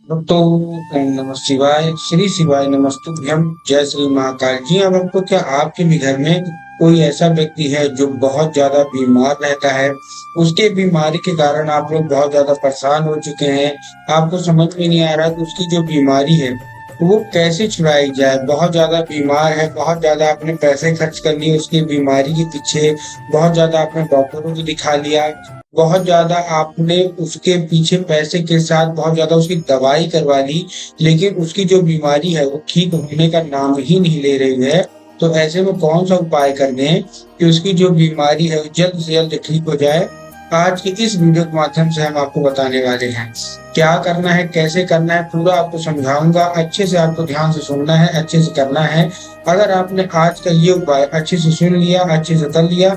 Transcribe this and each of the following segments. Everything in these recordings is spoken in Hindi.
तो ओम नमः शिवाय, श्री शिवाय नमस्तुभ्यम, जय श्री महाकाल। जी अब आपको क्या आपके भी घर में कोई ऐसा व्यक्ति है जो बहुत ज्यादा बीमार रहता है? उसके बीमारी के कारण आप लोग बहुत ज्यादा परेशान हो चुके हैं। आपको समझ में नहीं आ रहा कि उसकी जो बीमारी है वो कैसे छुड़ाई जाए। बहुत ज्यादा बीमार है, बहुत ज्यादा आपने पैसे खर्च कर लिए उसकी बीमारी के पीछे, बहुत ज्यादा आपने डॉक्टरों को दिखा लिया, बहुत ज्यादा आपने उसके पीछे पैसे के साथ बहुत ज्यादा उसकी दवाई करवा ली, लेकिन उसकी जो बीमारी है वो ठीक होने का नाम ही नहीं ले रही है। तो ऐसे में कौन सा उपाय कर दें कि उसकी जो बीमारी है वो जल्द से जल्द ठीक हो जाए? आज की इस वीडियो के माध्यम से हम आपको बताने वाले हैं क्या करना है, कैसे करना है, पूरा आपको समझाऊंगा। अच्छे से आपको ध्यान से सुनना है, अच्छे से करना है। अगर आपने आज का ये उपाय अच्छे से सुन लिया, अच्छे से कर लिया,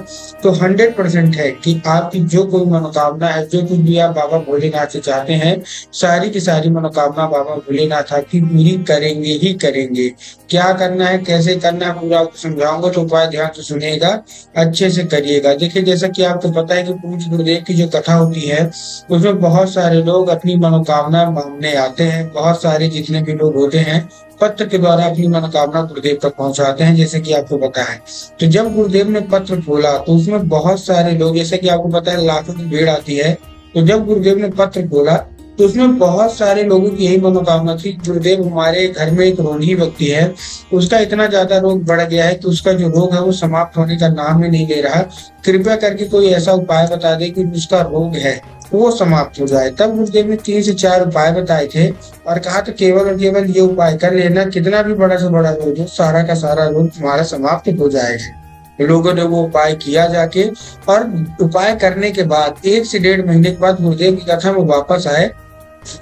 तो 100% है कि आपकी जो कोई मनोकामना है, जो कुछ भी आप बाबा भोलेनाथ से चाहते हैं, सारी की सारी मनोकामना बाबा भोलेनाथ आपकी पूरी करेंगे ही करेंगे। क्या करना है, कैसे करना है, पूरा आपको समझाऊंगा, तो उपाय ध्यान से सुनिएगा, अच्छे से करिएगा। देखिए, जैसा कि आपको पता है कि पूज्य गुरुदेव की जो कथा होती है उसमें बहुत सारे लोग अपनी मनोकामना मांगने आते हैं। बहुत सारे जितने भी लोग होते हैं पत्र के द्वारा अपनी मनोकामना गुरुदेव तक पहुंचाते हैं, जैसे कि आपको पता है। तो जब गुरुदेव ने पत्र खोला तो उसमें बहुत सारे लोग, जैसे कि आपको पता है, लाखों की भीड़ आती है। तो जब गुरुदेव ने पत्र खोला तो उसमें बहुत सारे लोगों की यही मनोकामना थी, गुरुदेव हमारे घर में एक रोगी व्यक्ति है, उसका इतना ज्यादा रोग बढ़ गया है कि उसका जो रोग है वो समाप्त होने का नाम ही नहीं ले रहा। कृपया करके कोई ऐसा उपाय बता दे कि उसका रोग है वो समाप्त हो जाए। तब गुरुदेव ने 3 से 4 उपाय बताए थे और कहा था केवल और केवल ये उपाय कर लेना, कितना भी बड़ा से बड़ा रोग हो, सारा का सारा रोग तुम्हारा समाप्त हो जाएगा। लोगों ने वो उपाय किया जाके, और उपाय करने के बाद 1 से 1.5 महीने के बाद गुरुदेव की कथा में वापस आए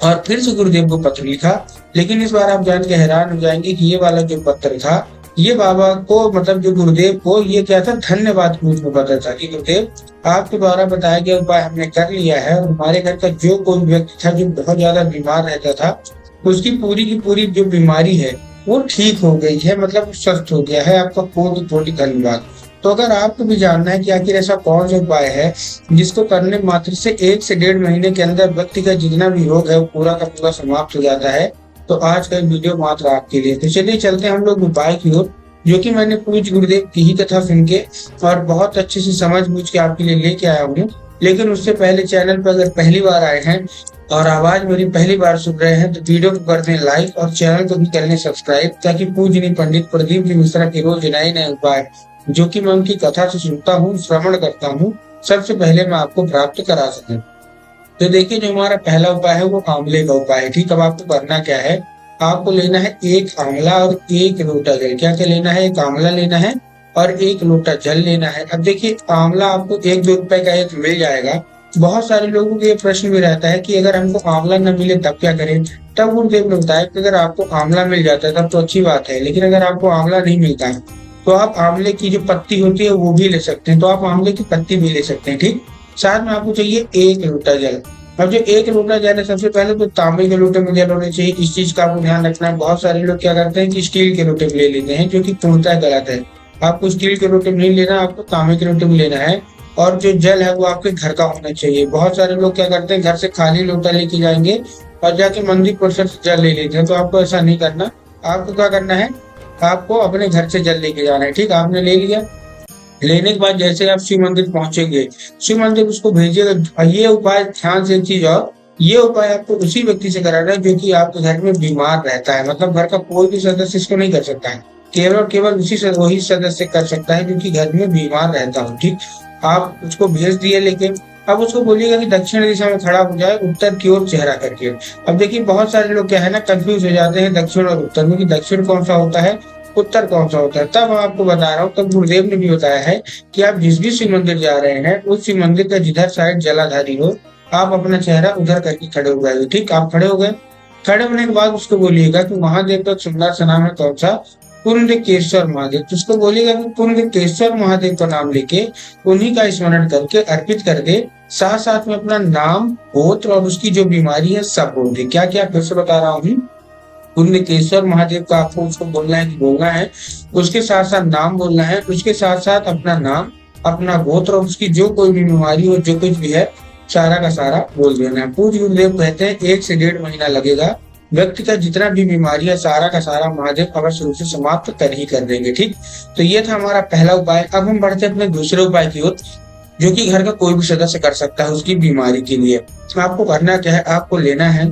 और फिर से गुरुदेव को पत्र लिखा। लेकिन इस बार आप जान के हैरान हो जाएंगे कि ये वाला जो पत्र था, ये बाबा को, मतलब जो गुरुदेव को, ये क्या था, धन्यवाद के रूप में पत्र था कि गुरुदेव आपके द्वारा बताया गया उपाय हमने कर लिया है और हमारे घर का जो कोई व्यक्ति था जो बहुत ज्यादा बीमार रहता था, उसकी पूरी की पूरी जो बीमारी है वो ठीक हो गई है, मतलब स्वस्थ हो गया है। आपका कोटि कोटि धन्यवाद। तो अगर आपको भी जानना है कि आखिर ऐसा कौन सा उपाय है जिसको करने मात्र से 1 से 1.5 महीने के अंदर व्यक्ति का जितना भी रोग है वो पूरा का पूरा समाप्त हो जाता है, तो आज का वीडियो मात्र आपके लिए। तो चलिए चलते हैं हम लोग उपाय की ओर, जो कि मैंने पूज्य गुरुदेव की ही कथा सुन के और बहुत अच्छे से समझ बूझ के आपके लिए लेके आया हूँ। लेकिन उससे पहले चैनल पर अगर पहली बार आए हैं और आवाज मेरी पहली बार सुन रहे हैं तो वीडियो को कर दें लाइक और चैनल को भी कर लें सब्सक्राइब, ताकि पूजनीय पंडित प्रदीप जी मिश्रा के रोज नए नए उपाय जो कि मैं उनकी कथा से सुनता हूँ, श्रवण करता हूँ, सबसे पहले मैं आपको प्राप्त करा सकूं। तो देखिए, जो हमारा पहला उपाय है वो आंवले का उपाय है। ठीक, अब आपको करना क्या है, आपको लेना है 1 आंवला और 1 लोटा जल। क्या क्या लेना है, 1 आंवला लेना है और 1 लोटा जल लेना है। अब देखिए, आंवला आपको 1-2 रुपए का एक मिल जाएगा। बहुत सारे लोगों को ये प्रश्न भी रहता है कि अगर हमको आंवला न मिले तब क्या करें। तब गुरुदेव ने बताया कि अगर आपको आंवला मिल जाता है तब तो अच्छी बात है, लेकिन अगर आपको आंवला नहीं मिलता है तो आप आंवले की जो पत्ती होती है वो भी ले सकते हैं। तो आप आंवले की पत्ती भी ले सकते हैं। ठीक, साथ में आपको चाहिए 1 लोटा जल। अब जो 1 लोटा जल है, सबसे पहले तो तांबे के लोटे में जल होने चाहिए। इस चीज का आपको ध्यान रखना है। बहुत सारे लोग क्या करते हैं कि स्टील के लोटे में ले लेते हैं, जो कि पूर्णतः गलत है। आपको स्टील के लोटे में नहीं लेना, आपको तांबे के लोटे में लेना है। और जो जल है वो आपके घर का होना चाहिए। बहुत सारे लोग क्या करते हैं, घर से खाली लोटा लेके जाएंगे और जाके मंदिर परिसर से जल ले लेते हैं। तो आपको ऐसा नहीं करना। आपको क्या करना है, आपको अपने घर से जल लेके जाना है। ठीक, आपने ले लिया। लेने के बाद जैसे आप शिव मंदिर पहुंचेंगे, शिव मंदिर उसको भेजिएगा। ये उपाय, ध्यान से एक चीज, और ये उपाय आपको उसी व्यक्ति से कराना है जो कि आपके घर में बीमार रहता है। मतलब घर का कोई भी सदस्य इसको नहीं कर सकता है, केवल और केवल वही सदस्य कर सकता है जो कि घर में बीमार रहता हो। ठीक, आप उसको भेज दिए, लेकिन अब उसको बोलिएगा कि दक्षिण दिशा में खड़ा हो जाए, उत्तर की ओर चेहरा करके। अब देखिए, बहुत सारे लोग क्या है ना, कंफ्यूज हो जाते हैं दक्षिण और उत्तर में कि दक्षिण कौन सा होता है, उत्तर कौन सा होता है। तब मैं आपको बता रहा हूँ, तब गुरुदेव ने भी बताया है कि आप जिस भी शिव मंदिर जा रहे हैं उस शिव मंदिर का जिधर साइड जलाधारी हो, आप अपना चेहरा उधर करके खड़े हो गए। ठीक, आप खड़े हो गए। खड़े होने के बाद उसको बोलिएगा कि महादेव का सुंदर सा नाम है कौन सा, पुण्यकेश्वर महादेव। तो उसको बोलिएगा कि पुण्यकेश्वर महादेव का नाम लेके उन्हीं का स्मरण करके अर्पित कर दे। साथ साथ में अपना नाम, गोत्र और उसकी जो बीमारी है सब बोल दे। क्या क्या, फिर से बता रहा हूँ, पुण्यकेश्वर महादेव का आपको उसको बोलना है कि बोलना है, उसके साथ साथ नाम बोलना है, उसके साथ साथ अपना नाम, अपना गोत्र और उसकी जो कोई भी बीमारी हो, जो कुछ भी है, सारा का सारा बोल देना है। पूज्य गुरुदेव कहते हैं 1 से 1.5 महीना लगेगा व्यक्ति का जितना भी बीमारी है सारा का सारा महादेव अवश्य रूप से समाप्त कर ही कर देंगे। ठीक, तो ये था हमारा पहला उपाय। अब हम बढ़ते अपने दूसरे उपाय की ओर, जो कि घर का कोई भी सदस्य कर सकता है उसकी बीमारी के लिए। आपको करना क्या है, आपको लेना है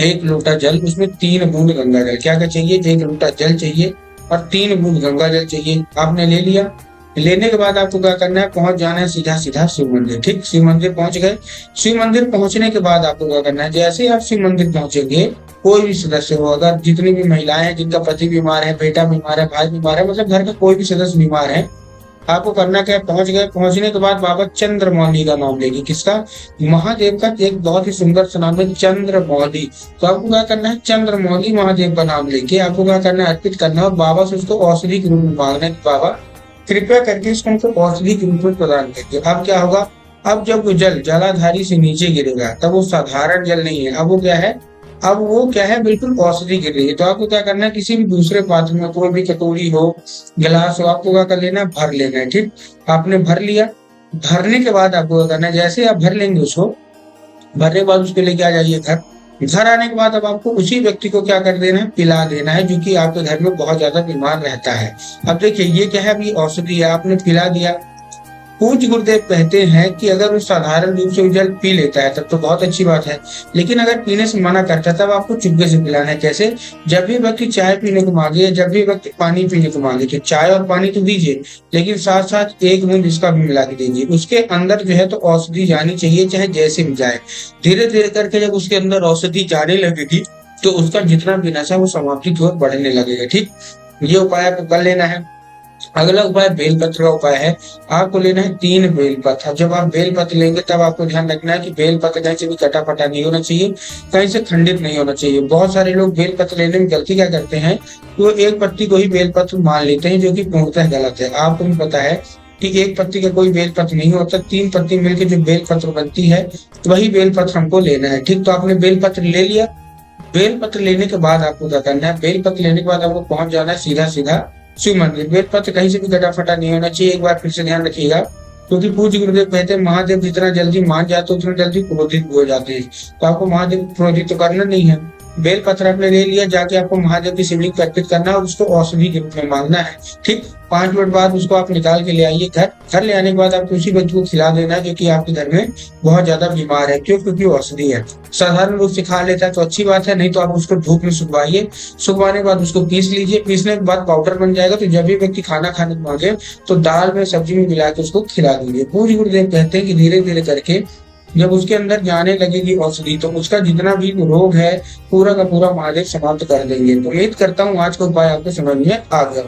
1 लोटा जल, उसमें 3 बूंद गंगा जल। क्या क्या चाहिए, 1 लोटा जल चाहिए और 3 बूंद गंगा जल चाहिए। आपने ले लिया। लेने के बाद आपको क्या करना है, पहुंच जाना है सीधा सीधा शिव मंदिर। ठीक, शिव मंदिर पहुंच गए। शिव मंदिर पहुंचने के बाद आपको क्या करना है, जैसे ही आप शिव मंदिर पहुंचेंगे, कोई भी सदस्य हो, अगर जितनी भी महिलाएं हैं जिनका पति बीमार है, बेटा बीमार है, भाई बीमार है, मतलब घर का कोई भी सदस्य बीमार है, आपको करना क्या है, पहुंच गए। पहुंचने के बाद बाबा चंद्रमौली का नाम लेंगे। किसका, महादेव का एक बहुत ही सुंदर सा नाम है चंद्रमौली। तो आपको क्या करना है, चंद्रमौली महादेव का नाम लेके आपको क्या करना है, अर्पित करना है और बाबा से उसको औषधि के रूप में मांगना है, बाबा कृपया करके इसको हमको औषधि के रूप में प्रदान करिए। अब क्या होगा, अब जब वो जल जलाधारी से नीचे गिरेगा तब वो साधारण जल नहीं है, अब वो क्या है, अब वो क्या है, बिल्कुल औषधि गिर रही है। तो आपको क्या करना है, किसी भी दूसरे पात्र में, कोई भी कटोरी हो, गिलास हो, आपको क्या कर लेना है, भर लेना है। ठीक, आपने भर लिया। भरने के बाद आपको क्या करना है, जैसे आप भर लेंगे उसको, भरने के बाद उसको लेके आ जाइए घर। घर आने के बाद अब आपको उसी व्यक्ति को क्या कर देना है, पिला देना है, जो कि आपके घर में बहुत ज्यादा बीमार रहता है। अब देखिए ये क्या है, अभी औषधि है, आपने पिला दिया। पूज्य गुरुदेव कहते हैं कि अगर वो साधारण रूप से जल पी लेता है तब तो बहुत अच्छी बात है, लेकिन अगर पीने से मना करता है तब आपको चुपके से पिलाना है। कैसे, जब भी व्यक्ति चाय पीने को मांगे या जब भी व्यक्ति पानी पीने को मांगे, तो चाय और पानी तो दीजिए, लेकिन साथ साथ 1 बूंद इसका भी मिला के दीजिए। उसके अंदर जो है तो औषधि जानी चाहिए, चाहे जैसे भी जाए। धीरे धीरे करके जब उसके अंदर औषधि जाने लगेगी तो उसका जितना भी नशा वो समाप्ति की ओर बढ़ने लगेगा। ठीक, ये उपाय आपको कर लेना है। अगला उपाय बेलपत्र का उपाय है। आपको लेना है 3 बेलपत्र। जब आप बेलपत्र लेंगे तब आपको ध्यान रखना है कि बेलपत्र कहीं से भी कटा फटा नहीं होना चाहिए, कहीं से खंडित नहीं होना चाहिए। बहुत सारे लोग बेलपत्र लेने में गलती क्या करते हैं, वो एक पत्ती को ही बेलपत्र मान लेते हैं, जो कि पूर्णतः गलत है। आपको भी पता है कि एक पत्ती का कोई बेलपत्र नहीं होता, 3 पत्ती मिलकर जो बेलपत्र बनती है वही बेलपत्र हमको लेना है। ठीक, तो आपने बेलपत्र ले लिया। बेलपत्र लेने के बाद आपको क्या करना है, बेलपत्र लेने के बाद आपको पहुंच जाना है सीधा सीधा शिव मंदिर। बेलपत्र कहीं से भी कटा फटा नहीं होना चाहिए, एक बार फिर से ध्यान रखिएगा, क्योंकि पूज्य गुरुदेव कहते हैं महादेव जितना जल्दी मान जाते उतना जल्दी क्रोधित हो जाते हैं। तो आपको महादेव क्रोधित तो करना नहीं है। बेलपत्र आपने ले लिया, जाके आपको महादेव की शिवलिंग पर अर्पित करना है और उसको औषधि के रूप में मांगना है। ठीक, 5 मिनट बाद उसको आप निकाल के ले आइए घर। घर ले आने के बाद आपको उसी बच्चे को खिला देना है जो कि आपके घर में बहुत ज्यादा बीमार है। क्यों, क्योंकि औषधि है। साधारण रूप से खा लेता है तो अच्छी बात है, नहीं तो आप उसको धूप में सुखवाइए। सुखवाने के बाद उसको पीस लीजिए। पीसने के बाद पाउडर बन जाएगा, तो जब भी व्यक्ति खाना खाने को मांगे तो दाल में सब्जी में मिला के उसको खिला दीजिए। पूज्य गुरुदेव कहते हैं कि धीरे धीरे करके जब उसके अंदर जाने लगेगी औषधि तो उसका जितना भी रोग है पूरा का पूरा महादेव समाप्त कर देंगे। तो उम्मीद करता हूँ आज का उपाय आपको समझ में आ गया।